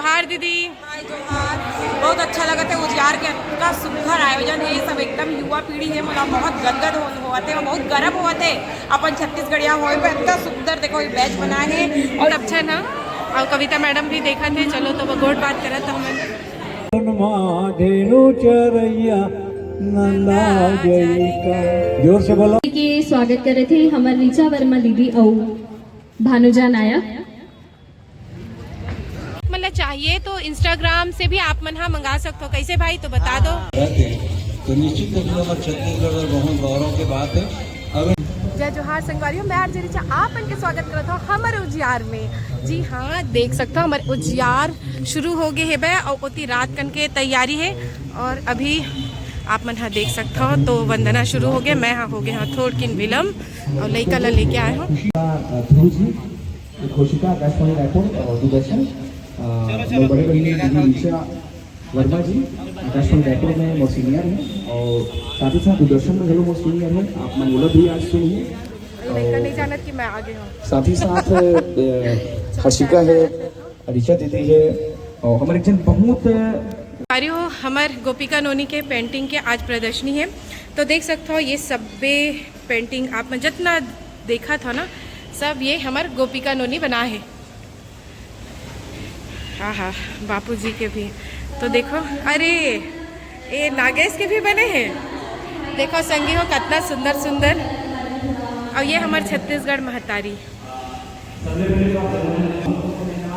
जोहार दीदी। हाय जोहार। बहुत अच्छा लगा था उजियार के इतना सुंदर आयोजन है। सब एकदम युवा पीढ़ी है, मतलब बहुत गदगद होते हैं, बहुत गर्व होते अपन छत्तीसगढ़िया हो इतना सुंदर देखो बैच बना है और अच्छा ना। और कविता मैडम भी देखा थे, चलो तो वो गोट बात करा था जोर से बोलो के स्वागत कर रहे थे हमारे ऋचा वर्मा दीदी और भानुजा नायक। मतलब चाहिए तो इंस्टाग्राम से भी आप मन मंगा सकते हो, कैसे भाई तो बता दो। तो निश्चित छत्तीसगढ़ और बहुत गौरव की बात है। अब जय जोहार संगवारियों, मैं आरजे ऋचा आप के स्वागत करता हूँ हमारे उजियार में। जी हाँ, देख सकते हो हमारे उजियार शुरू हो गए है बे और उतनी रात कन के तैयारी है। और अभी आप मन देख सकते हो तो वंदना शुरू हो गया। मैं हो गया थोड़ किन विलम्ब और लड़का ला लेके आए हूँ। बड़े बहनी वर्मा जी आकाशवाणी रायपुर में मोर सीनियर है और साथ ही साथ दूरदर्शन में हेलो मोर सीनियर है। आप मंगोला भी आज सुनिए। नहीं जानत कि मैं आगे हूँ। साथ ही साथ हर्षिका है, ऋचा दीदी है और हमारे जन बहुत हमार गोपिका नोनी के पेंटिंग के आज प्रदर्शनी है। तो देख सकते हो ये सब पेंटिंग आप जितना देखा था ना, सब ये हमार गोपिका नोनी बना है। हाँ हाँ, बापू जी के भी तो देखो, अरे ये नागेश के भी बने हैं। देखो संगी हो कितना सुंदर सुंदर। और ये हमारे छत्तीसगढ़ महतारी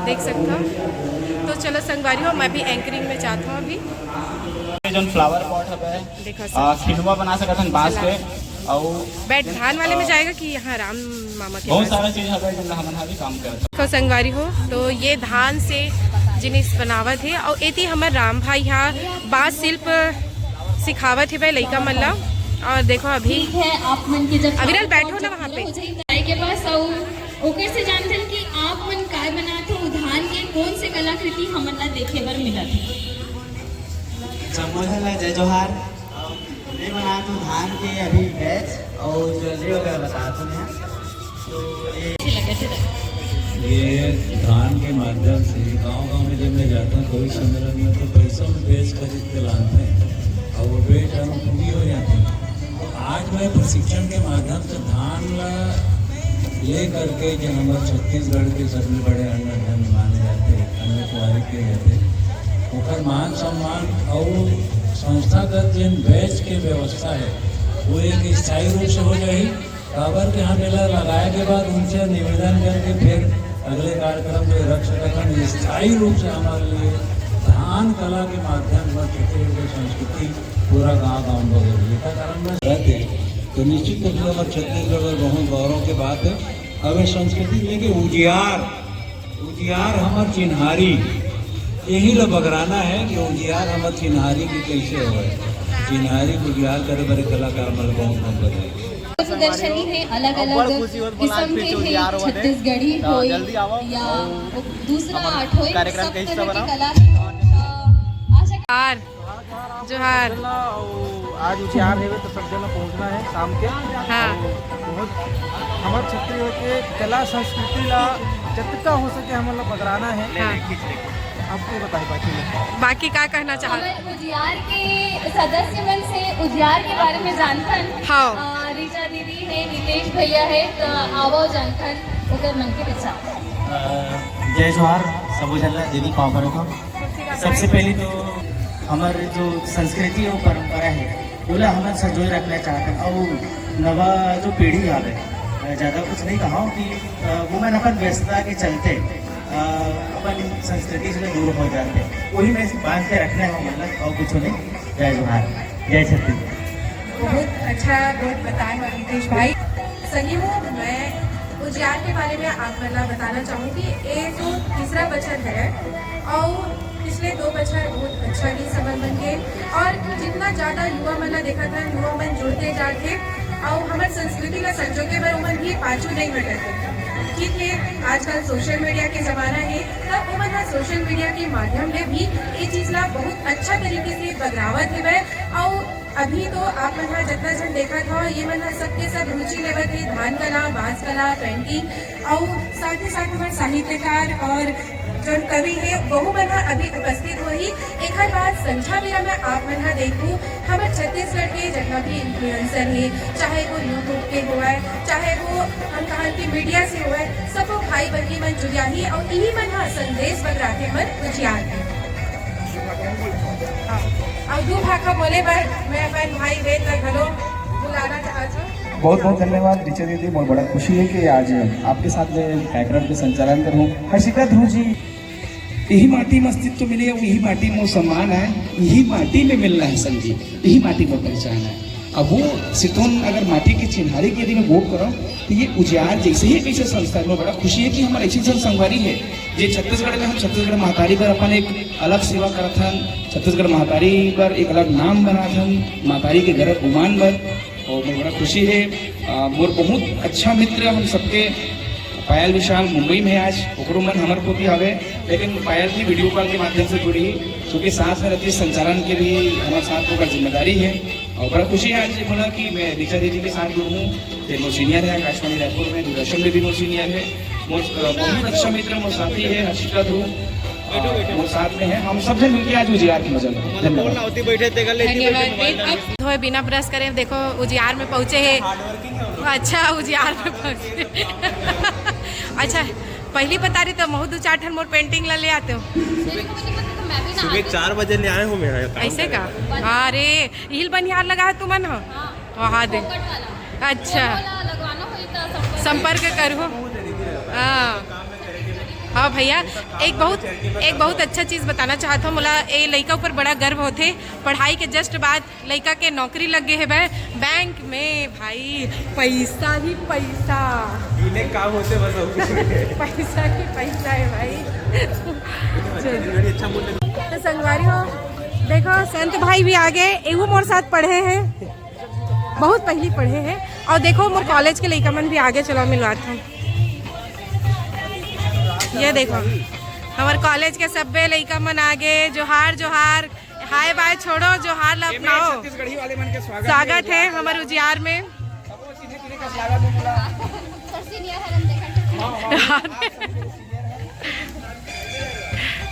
देख सकते हो। तो चलो संगवारी हो, मैं भी एंकरिंग में चाहता हूँ अभी। जो फ्लावर पॉट है देखो खिलवा बना सकते हैं बांस के और बैठ धान वाले में जाएगा कि यहाँ राम मामा के बहुत सारा चीज है जो हम भी काम करते हैं। संगवारी हो तो ये धान से जिनिस बनावत है और एती हमार राम भाई यहाँ बांस शिल्प सिखावत है भाई लड़का मल्ला। और देखो अभी आप मन के जब अविरल बैठो ना वहाँ पे के पास और ओकर से जानते कि आप मन काय बनाते हो धान के कौन से कलाकृति हमन ला देखे बर मिलत है। संबोधन है जय जोहार। मैं बना तो धान के अभी बैच और ज्वेलरी वगैरह बताते हैं। तो ये धान के माध्यम से गांव-गांव में जब मैं जाता हूँ कोई सम्मेलन में तो पैसों में बेच खरीद के लाते हैं और वो बेच पूरी हो जाती है। तो आज मैं प्रशिक्षण के माध्यम से धान ले करके जो हमारे छत्तीसगढ़ के सबसे बड़े अन्न धन माने जाते हैं, अन्न कुआरे के जाते हैं, मान सम्मान और संस्थागत जिन बैच के व्यवस्था है वो एक स्थायी रूप से हो जाए। काबर के यहाँ मेला लगाए के बाद उनसे निवेदन करके फिर अगले कार्यक्रम में रख सकते स्थायी रूप से हमारे लिए धान कला के माध्यम से छत्तीसगढ़ संस्कृति पूरा गाँव बदल कारण में रहते तो निश्चित तौर पर हमारे छत्तीसगढ़ में बहुत गौरव की बात है। अब संस्कृति लेके उजियार हमार चिन्हारी यही लो बगराना है कि उजियार हमार चिन्हारी की कैसे हो चिन्हारी उजियार करे बड़े कलाकार मल बहुत बने प्रदर्शनी है अलग अलग किस्म के है, छत्तीसगढ़ी हो या दूसरा आर्ट हो, सब तरह की कला जोहार जोहार। आज उजियार है तो सब जगह पहुंचना है शाम के। हाँ, बहुत हमारे छत्तीसगढ़ के कला संस्कृति ला जितना हो सके हमारा बगराना है। हाँ। आपको बताइए बाकी क्या कहना चाहते उजियार के सदस्य मन से उजियार के बारे में जानथन। हाँ, ऋचा दीदी है, नितेश भैया है, तो आवो जानथन ओकर मन के विचार। जय जोहार सबो जन दीदी पाव करो तो सबसे पहले तो हमारे जो संस्कृति और परंपरा है बोला हमें संजोए रखना चाहते हैं और नवा जो पीढ़ी आ रहे ज़्यादा कुछ नहीं कहा कि वो मैं अपन व्यस्तता के चलते अपन संस्कृति से दूर हो जाते हैं, वही मैं बांध के रखना है मतलब और कुछ नहीं। जय जोहार, जय छत्तीसगढ़। बहुत अच्छा बहुत बताया नितेश भाई। सही हूँ मैं उजियार के बारे में आप बताना चाहूँगी। ये जो तीसरा बचत है और पिछले 2 बछर बहुत अच्छा ही संबंध बन गए और जितना ज़्यादा युवा मन देखा था युवा मन जुड़ते जाते और हमारे संस्कृति का संजोगे पर उमन भी पाछू नहीं हटते। ठीक है, आजकल सोशल मीडिया के ज़माना है तब उमन सोशल मीडिया के माध्यम से भी ये चीज़ ला बहुत अच्छा तरीके से बदलावत है। और अभी तो आप मन जितना जन देखा था ये मन सबके सब रुचि लेवत है धान कला, बांस कला, पेंटिंग और साथ ही साथ हमारे साहित्यकार और जो कवि है बहु मना अभी उपस्थित हुई। एक बात संझा मेरा मैं आप मना देखूँ हमारे छत्तीसगढ़ के जितना भी इन्फ्लुएंसर है, चाहे वो यूट्यूब के हुआ है, चाहे वो हम कहा कि मीडिया से हुआ है, सब वो भाई बहनी मन जुड़िया ही और यही मन संदेश बन रखे मन उजियार है। और दू भाखा बोले पर मैं अपन भाई वेद का घरो बुलाना चाहती हूँ। बहुत बहुत धन्यवाद रिचा दीदी, बहुत बड़ा खुशी है कि आज आपके साथ में कार्यक्रम के संचालन कर हूँ। हर्षिता ध्रुव जी, यही माटी में अस्तित्व मिले और यही माटी में सम्मान है, यही माटी में मिलना है संगीत, यही माटी में पहचान है। अब वो सितोन अगर माटी की चिन्हारी के यदि मैं वोट करूँ तो ये उजियार जैसे ही एक ऐसे संस्था में बड़ा खुशी है कि हमारे ऐसी संगवारी है जो छत्तीसगढ़ में हम छत्तीसगढ़ महातारी पर अपन एक अलग सेवा करत हन, छत्तीसगढ़ महातारी पर एक अलग नाम बनात हन, महातारी के घर गुमान पर, और मैं बड़ा खुशी है। मोर बहुत अच्छा मित्र हम सबके पायल विशाल मुंबई में आज ओकरो मन हमारे पोती हवे, लेकिन पायल भी वीडियो कॉल के माध्यम से जुड़ी क्योंकि साथ में रहती संचालन के लिए हमारे साथ होकर जिम्मेदारी है। और बड़ा खुशी है आज बोला कि मैं रिचा दीदी के साथ जुड़ हूँ। मोर सीनियर है आकाशवाणी रायपुर में, दूरदर्शन में भी मोर सीनियर है, मोर बहुत अच्छा मित्र मोर साथी है हर्षिता ध्रुव, मोर साथ में है। हम सब जन मिलकर आज उजियार की मजा लें। धन्यवाद। धोए बिना ब्रश करे देखो उजियार में पहुँचे है। अच्छा उजियार में पहुँचे अच्छा पहली बता रही तो महू 2-4 ठन मोर पेंटिंग ला ले आते हो। सुबह 4 बजे ले आए हूँ मैं। ऐसे का? अरे हिल बनियार लगा है तुमन हो वहाँ दे। अच्छा संपर्क करो। हाँ भैया, एक बहुत अच्छा चीज़ बताना चाहता हूँ। मोला ये लड़का ऊपर बड़ा गर्व होते। पढ़ाई के जस्ट बाद लड़का के नौकरी लग गए है बैंक में। भाई पैसा ही पैसा, काम होते बस पैसा ही पैसा है भाई। तो संगवारी हो देखो संत भाई भी आ गए, एवं मोर साथ पढ़े हैं, बहुत पहले पढ़े हैं। और देखो मोर कॉलेज के लड़का मन भी आगे चलो मिलवाते हैं। ये देखो हमारे कॉलेज के सब्बे लड़का मन आगे जोहार जोहार, हाय बाय छोड़ो जोहार ला अपनाओ। स्वागत है हमारे उजियार में।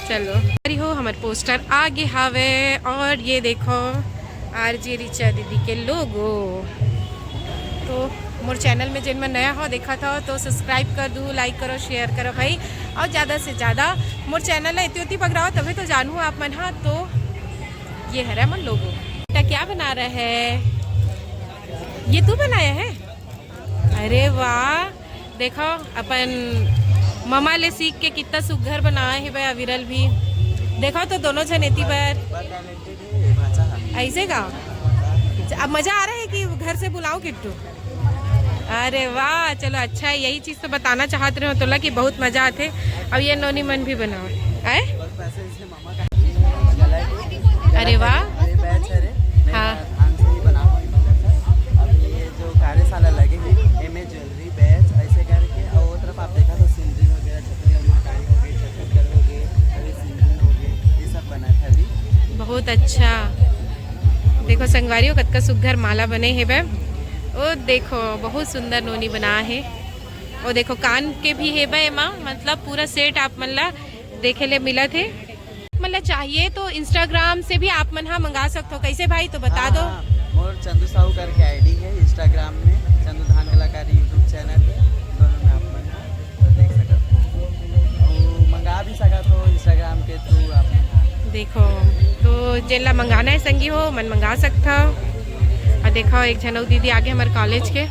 चलो अरे हो हमारे पोस्टर आगे हावे। और ये देखो आरजे रिचा दीदी के लोगो। तो मोर चैनल में जिन में नया हो देखा था तो सब्सक्राइब कर दो, लाइक करो, शेयर करो भाई, और ज़्यादा से ज़्यादा मोर चैनल है इतनी पकड़ाओ तभी तो जानू आप मन। हाँ तो ये है मन लोगो। बेटा क्या बना रहा है? ये तू बनाया है? अरे वाह, देखो अपन ममा ले सीख के कितना सुघर बनाए है भाई। अविरल भी देखो तो दोनों जनेती पर ऐसे का। अब मज़ा आ रहा है कि घर से बुलाओ किट्टू? अरे वाह, चलो अच्छा है। यही चीज़ तो बताना चाहते रहे हो तोला कि बहुत मज़ा आते। अब ये नोनी मन भी बनाओ है। अरे वाह, हाँ कार्यशाला लगे हैं एमए ज्वेलरी बैच ऐसे करके। और वो तरफ आप देखा तो सिंधी वगैरह, छत्तीसगढ़ महाकाली हो गई, छत्तीसगढ़ हो गए, अभी सिंधी हो गए, ये सब बना था अभी। बहुत अच्छा। देखो संगवारियों कतका सुघर माला बने हैं बे। ओ देखो बहुत सुंदर नोनी बना है। और देखो कान के भी है बे माँ, मतलब पूरा सेट आप मन ला देखे ले मिला थे। मतलब चाहिए तो इंस्टाग्राम से भी आप मन हाँ मंगा सकते हो। कैसे भाई तो बता दो। मोर चंदू साहू करके आईडी है इंस्टाग्राम में, चंदू धान कलाकारी यूट्यूब चैनल है, दोनों में आप मन तो देख सकते हो और मंगा भी सकते हो इंस्टाग्राम के थ्रू आप। देखो तो जिनला मंगाना है संगी हो मन मंगा सकता हो। और देखो एक जनऊ दीदी आगे हमारे कॉलेज के।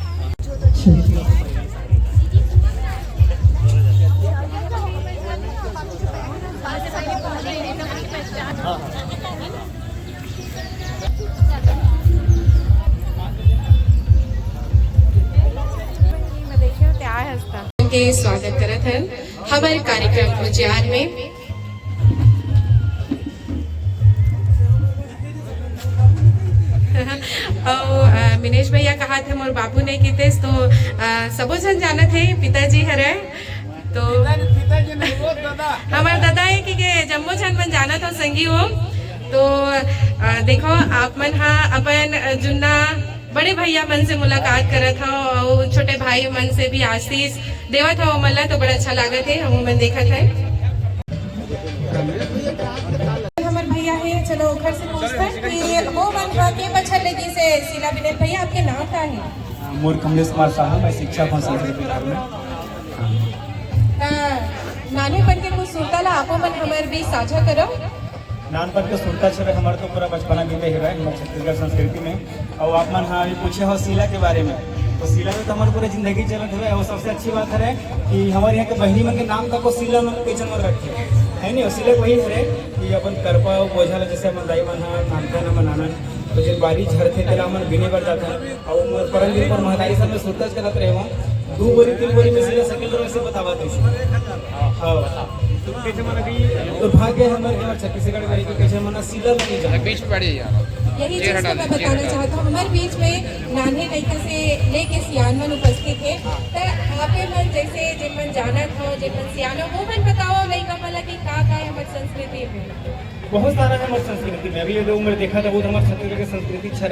के स्वागत करत हैं हमारे कार्यक्रम उजियार में। और मिनेश भैया कहा थे मोर बाबू ने किते तो सबो जन जाना थे पिताजी हरे तो हमारे दादा है कि जम्मो जन मन जाना था संगी हो। तो देखो आप मन हाँ अपन जुन्ना बड़े भैया मन से मुलाकात करा था और छोटे भाई मन से भी आशीष देवा था। मला तो बड़ा अच्छा लगा थे हम मन देखा था। यात्रा में। हमारे भैया है, चलो घर से पूछते हैं कि वो मन के बच्चा लगी से शीला विनय भैया आपके नाम क्या है? मोर कमलेश कुमार साहब, मैं शिक्षक हूँ संस्कृत विभाग में। नानेपन के कुछ सुरताला आपो मन हमारे बीच साझा करो। नानपन के सुनता छे हमारे तो पूरा बचपना बीते है हमारे छत्तीसगढ़ संस्कृति में। और आप मन हाँ पूछे हो शीला के बारे में, तो शीला में तो हमारी पूरी जिंदगी चलत है। और सबसे अच्छी बात है कि हमारे यहाँ के बहनी मन के नाम तक को शीला में पेचन में रखे है नहीं। शीला वही है कि अपन करपा बोझा जैसे अपन दाई मन नानता न मनाना, तो जब बारी झरते तेरा मन बिने बढ़ जाता है। और परम दिन पर महतारी सब में सुरतज करत रहे वहाँ 2 बोरी 3 बोरी में शीला सकेल वैसे बतावा तो कैसे मन अभी दुर्भाग्य है हमारे छत्तीसगढ़ में कि कैसे मन शीला में नहीं जा बीच पड़े यार। यही चीज को मैं बताना चाहता हूँ, हमारे बीच में नाने लड़का से लेके सियान मन उपस्थित है। तो आपके मन जैसे जिन मन जाना था, जिन मन सियानो वो मन बताओ लड़का मतलब कि का है हमारी संस्कृति में। बहुत सारा है हमारी संस्कृति में। अभी जो उम्र देखा था वो हमारे छत्तीसगढ़ की संस्कृति अच्छा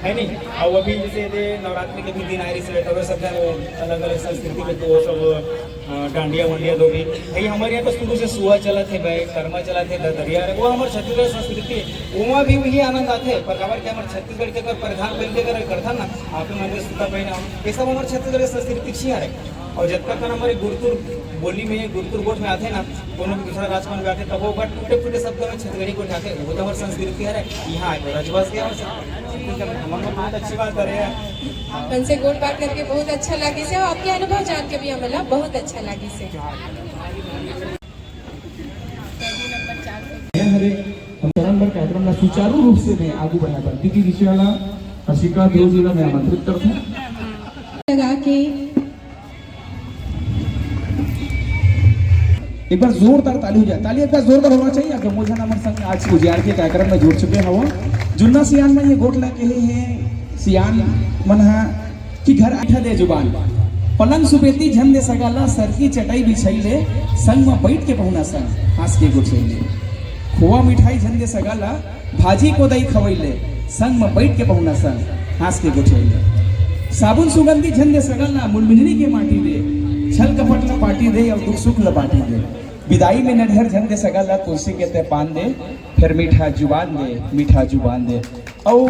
है नहीं। और अभी जैसे नवरात्रि के भी दिन आ रही से तो सब अलग अलग संस्कृति में तो सब डांडिया वंडिया दो भी भाई हमारे यहाँ तो शुरू से सुहा चला थे भाई, कर्मा चला थे, दरिया वो हमारे छत्तीसगढ़ संस्कृति वहाँ भी वही आनंद आते। पर हमारे क्या हमारे छत्तीसगढ़ के अगर प्रधान बन के अगर करता ना आप मंदिर सूता पहना ये सब हमारे छत्तीसगढ़ की संस्कृति अच्छी है। और जब तक हमारे गुरुतुर बोली में गुरुतुर गोठ में आते ना कोनो भी दूसरा राजमान में आते तब वो बट टूटे फूटे शब्द में छत्तीसगढ़ी को उठाते वो तो हमारी संस्कृति है। यहाँ आए रजवास के हमारे बहुत अच्छी बात कर रहे हैं। मन से गोट बात करके बहुत अच्छा लगे से और आपके अनुभव जान के भी हमें बहुत अच्छा लगे से। हरे हम चरणबद्ध कार्यक्रम का सुचारू रूप से मैं आगे बढ़ा कर क्योंकि विषय वाला हर्षिका ध्रुव जी का मैं आमंत्रित करता हूँ लगा के एक बार जोरदार ताली हो जाए। ताली एक बार जोरदार होना चाहिए। अगर मुझे हमारे संग आज उजियार के कार्यक्रम में जुड़ चुके हैं वो जुन्ना सियान में ये गोट लगे हैं सियान मनहा कि घर आठा दे जुबान पलंग सुपेती झन दे सगाला सर की चटाई बिछाई ले संग में बैठ के पहुना संग हंस के गुछैले खोआ मिठाई झन दे सगाला भाजी को दही खवैले संग में बैठ के पहुना संग हंस के गुछैले साबुन सुगंधी झन दे सगाला मुलमिलनी के माटी दे छल कपट न पाटी दे और दुख सुख ल बाटी दे विदाई में नढ़र झन दे सगाला तुलसी के ते पान दे फिर मीठा जुबान दे। और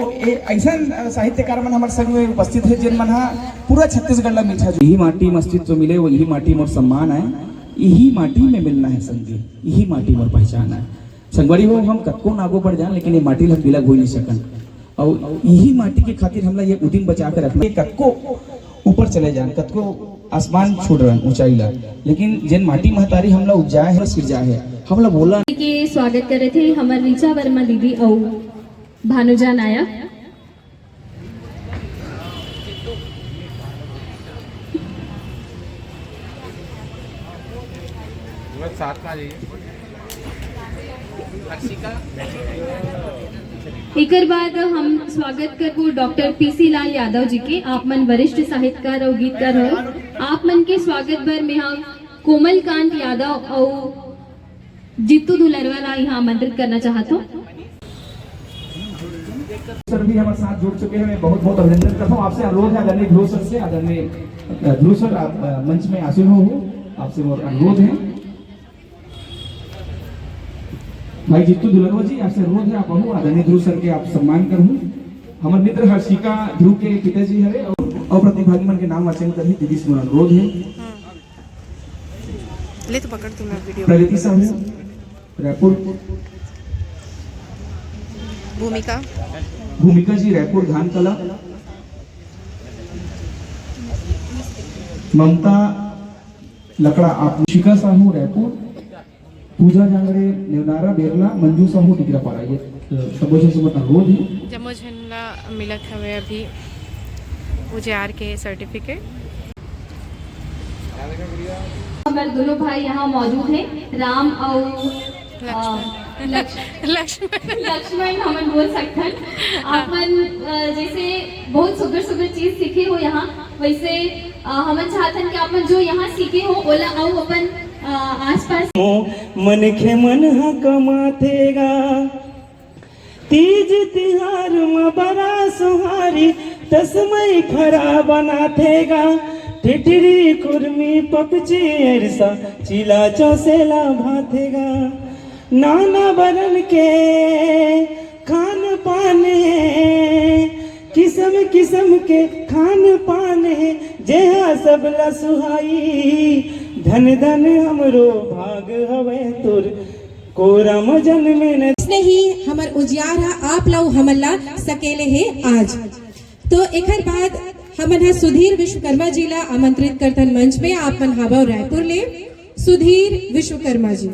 ऐसा साहित्यकार मन हमारे संग में उपस्थित है जिन मन पूरा छत्तीसगढ़ ला मीठा यही माटी में अस्तित्व मिले वो यही माटी मोर सम्मान है, यही माटी में मिलना है संगी, यही माटी मोर पहचान है। संगवारी हो हम कतको नागो बढ़ जाए लेकिन ये माटी हम बिलग हो नहीं सकन। और यही माटी के खातिर हमला ये उदिम बचा कर रखना कतको ऊपर चले जाए कतको आसमान छोड़ रहे ऊंचाई ला लेकिन जिन माटी महतारी हमला उपजाए है सिरजा है हमला बोला के स्वागत कर रहे थे हमारे ऋचा वर्मा दीदी और भानुजा नायक। एक बाद हम स्वागत करबो डॉक्टर पीसी लाल यादव जी के। आप मन वरिष्ठ साहित्यकार और गीतकार हो। आप मन के स्वागत बर में हम कोमल कांत यादव और जीतू दुलरवा ला यहाँ आमंत्रित करना चाहता हूँ। सर भी हमारे साथ जुड़ चुके हैं। मैं बहुत बहुत अभिनंदन करता हूँ। आपसे अनुरोध है आदरणीय ध्रुव सर से, आदरणीय ध्रुव सर आप मंच में आसीन हो आपसे मोर अनुरोध है। भाई जीतू दुलरवा जी आपसे अनुरोध है आप बहु आदरणीय ध्रुव सर के आप सम्मान करूँ। हमारे मित्र हर्षिका ध्रुव के पिताजी है और प्रतिभागी मन के नाम वाचन कर दीदी से मोर अनुरोध है। ले तो पकड़ तू मैं वीडियो प्रगति साहब रायपुर, भूमिका जी रायपुर धान कला, ममता लकड़ा आप शिका साहू रायपुर, पूजा जांगड़े नेवनारा बेरला, मंजू साहू टिकरापाड़ा। ये सबोजन से अनुरोध है जमोझनला मिलत हवे अभी उजियार के सर्टिफिकेट। हमारे दोनों भाई यहाँ मौजूद हैं, राम और लक्ष्मण हम बोल सकते हैं। अपन जैसे बहुत सुगर सुगर चीज सीखे हो यहाँ, वैसे हम चाहते हैं कि अपन जो यहाँ सीखे हो ओला आओ अपन आसपास मन खे मन हा कमाथेगा तीज तिहार में बड़ा सुहारी तस्मय फरा बनाथेगा टिटरी कुर्मी पपची एरसा चिला चौसेला भाथेगा नाना बरन के खान पान है, किस्म किस्म के खान पान है, जेहा सबला सुहाई, धन धन हमरो भाग हवे तुर कोरम जन्मे न। इसने ही हमर उजियारा आप लव हमला सकेले है आज। तो एकर बाद हमन हा सुधीर विश्वकर्मा जी ला आमंत्रित करतन मंच में। आप मन हावा रायपुर ले सुधीर विश्वकर्मा जी।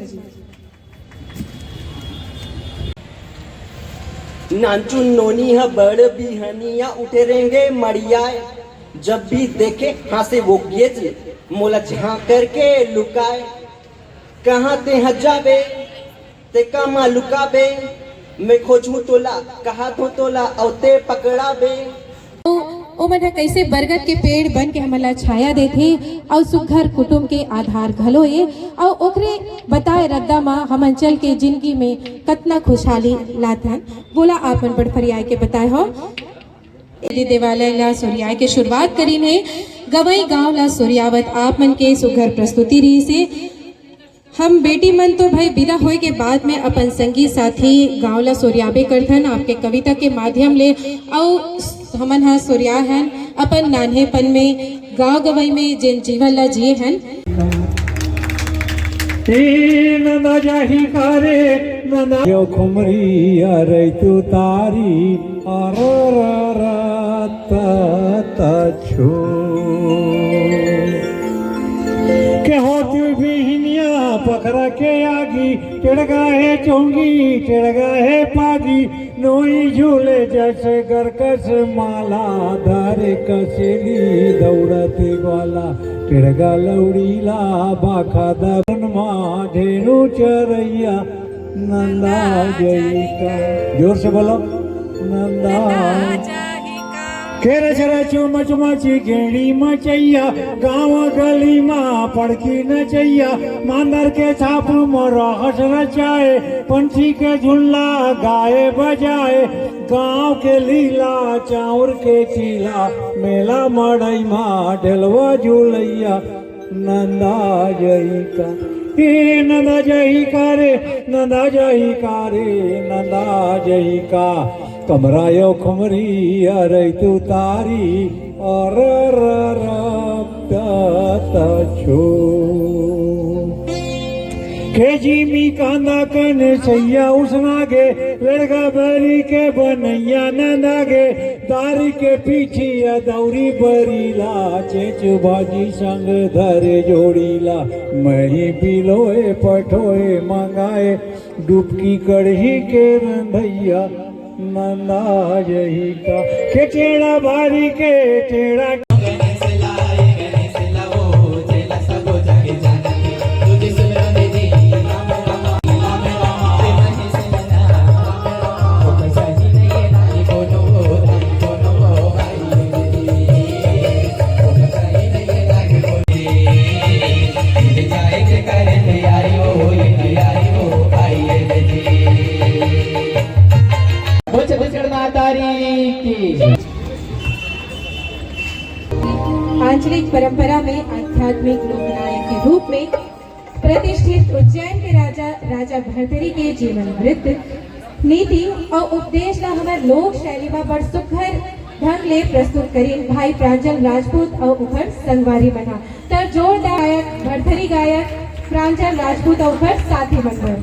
नाचुन नोनी है बड़ बिहनिया उठे रहेंगे मड़िया, जब भी देखे हंसे वो गेच मोला झांक करके लुकाए, कहाँ ते हजाबे ते कमा लुकाबे, मैं खोजू तोला कहा तो तोला औते पकड़ाबे। ओ मन कैसे बरगद के पेड़ बन के हमला छाया देथे और सुघर कुटुंब के आधार घलो ये और ओकरे बताए रद्दा मा हमन चल के जिंदगी में कतना खुशहाली लाथन। बोला आप मन बड़ फरियाय के बताए हो। देवालय ला सूर्याय के शुरुआत करी ने गवई गांव ला सूर्यावत आप मन के सुघर प्रस्तुति रही से। हम बेटी मन तो भाई विदा होए के बाद में अपन संगी साथी गांव ला सूर्याबे करथन आपके कविता के माध्यम ले। और हमन हा सूर्या हन अपन नान्हेपन में गांव गवई में जिन जीवन ला जिए हन। नंदा जाही कारे नंदा यो खुमरी अरे तू तारी छो के होती बिहनिया पकड़ा के आगी, टिड़गा है चोंगी टिड़गा है पागी, नोई झूले जैसे गरकस माला, धारे कसेली दौड़ते ग्वाला, टिड़गा लौड़ीला बाखा दबन माँ धेनु चरैया, नंदा जय का। जोर से बोलो नंदा खेर चरचो मचमची घेड़ी मचैया, गाँव गली माँ पड़की नचैया, मांदर के छाप मोरा हस रचाए, पंछी के झुल्ला गाए बजाए, गाँव के लीला चाउर के चीला, मेला मड़ई माँ ढेलवा झूलैया, नंदा जई का। हे नंदा जही का रे नंदा जही का रे नंदा जही का, कमरा यो खुमरी अरे तू तारी और छो खेजी मी कांदा कन सैया उसनागे, लड़का बरी के बनैया नंदागे, दारी के पीछे दौरी बरीला, चेच भाजी संग धरे जोड़ीला, मही पिलोए पठोए मंगाए, डुबकी कढ़ी के रंधैया, नंदा जही का। के टेढ़ा भारी के टेढ़ा आंचलिक परंपरा में आध्यात्मिक लोकनायक के रूप में प्रतिष्ठित उज्जैन के राजा भरतरी के जीवन वृत्त, नीति और उपदेश ला हमार लोक शैली में बड़ सुघर ढंग ले प्रस्तुत करी भाई प्रांजल राजपूत और उपर संगवारी बना। तो जोरदार गायक भरतरी गायक प्रांजल राजपूत और उपर साथी बनकर।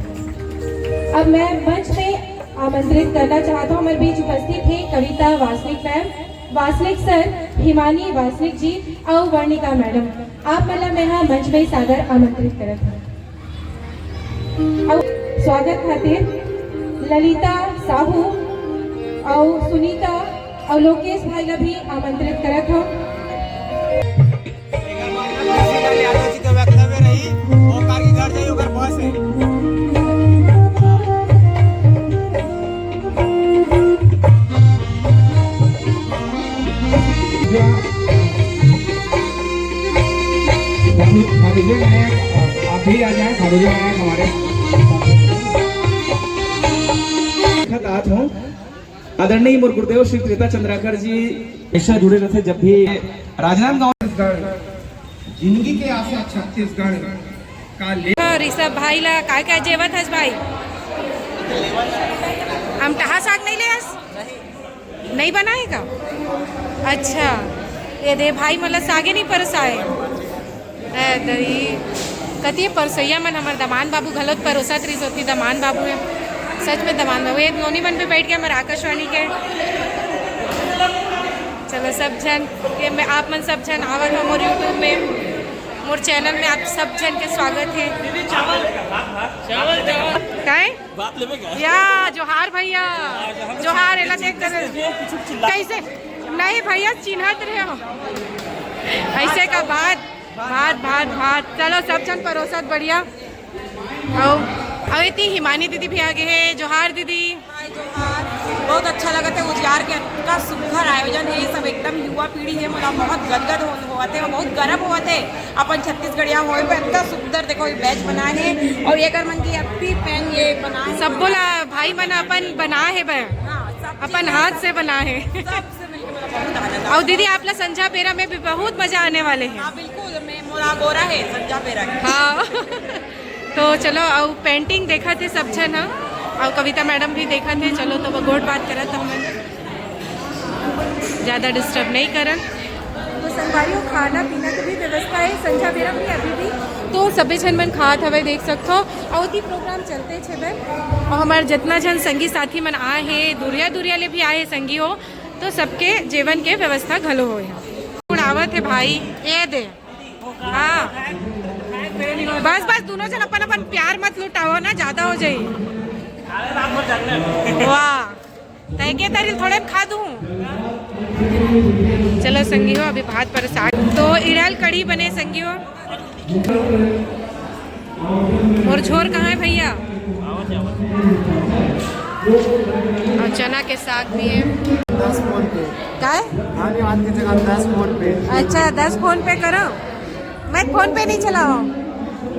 अब मैं मंच में आमंत्रित करना चाहता हूँ, हमारे बीच उपस्थित है कविता वासनिक मैम, वासनिक सर, हिमानी वासनिक जी और वर्णिका मैडम। आप मतलब मैं हाँ मंच में सादर आमंत्रित करत हूँ। और स्वागत खातिर ललिता साहू और सुनीता और लोकेश भाई ला भी आमंत्रित करत हूँ। आप भी आ जाए हमारे खत हूँ। आदरणीय मोर गुरुदेव श्री त्रेता चंद्राकर जी हमेशा जुड़े रहते। जब भी राजनांदगांव जिंदगी के आशा छत्तीसगढ़ का ले ऋषभ भाई ला काय काय जेवत हस भाई? हम टहा साग नहीं ले हस? नहीं बनाए का? अच्छा ये दे भाई मतलब सागे नहीं परसाए दही कती परसैया मन हमार दमान बाबू घलोत परोसत रही होती दमान बाबू है सच में दमान बाबू ये नोनी मन पे बैठ के हमारे आकाशवाणी के चलो सब जन ये मैं आप मन सब जन आवत हो मोर यूट्यूब में मोर चैनल में आप सब जन के स्वागत है। काय या जोहार भैया जोहार एला देख कर कैसे नहीं भैया चिन्हत रहे हो ऐसे का भात भात भात भात चलो सब जन परोसत बढ़िया। अब इतनी हिमानी दीदी भी आगे है। जोहार दीदी। बहुत अच्छा लगा था उजियार के इतना सुंदर आयोजन है सब एकदम युवा पीढ़ी है मतलब बहुत गदगद होते हैं बहुत गर्व होते अपन छत्तीसगढ़िया होए पे इतना सुंदर देखो ये बैच बना है और ये कर मन की अपनी पेन ये बना है सब बोला भाई मन अपन बना है अपन हाथ से बना है और दीदी आप ला संझा बेरा में भी बहुत मजा आने वाले हैं। हाँ बिल्कुल मैं मोरा गोरा है संझा बेरा हाँ तो चलो और पेंटिंग देखा थे सब जन और कविता मैडम भी देखा थे। चलो तो वो गोट बात करा तो हम ज़्यादा डिस्टर्ब नहीं करन। तो संगवारियों खाना पीना की भी व्यवस्था है संझा बेरा में अभी भी तो सभी जन मन खात हवे देख सकते हो और उती प्रोग्राम चलते छे और हमारे जितना जन संगी साथी मन आए हैं दूरिया दूरिया ले भी आए संगी हो तो सबके जीवन के व्यवस्था घलो हो उड़ावत है भाई ये दे हाँ बस बस दोनों जन अपन अपन प्यार मत लुटाओ ना ज्यादा हो जाए। वाह तय के तारील थोड़े खा दूं। चलो संगी हो अभी भात पर साग तो इड़ाल कड़ी बने संगी हो और झोर कहाँ है भैया और चना के साग भी है 10 फोन पे क्या आने वाले की जगह 10 फोन पे अच्छा 10 फोन पे करो मैं फोन पे नहीं चलाओ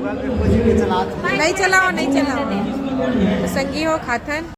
कुछ नहीं चला नहीं चलाओ संगी हो खाथन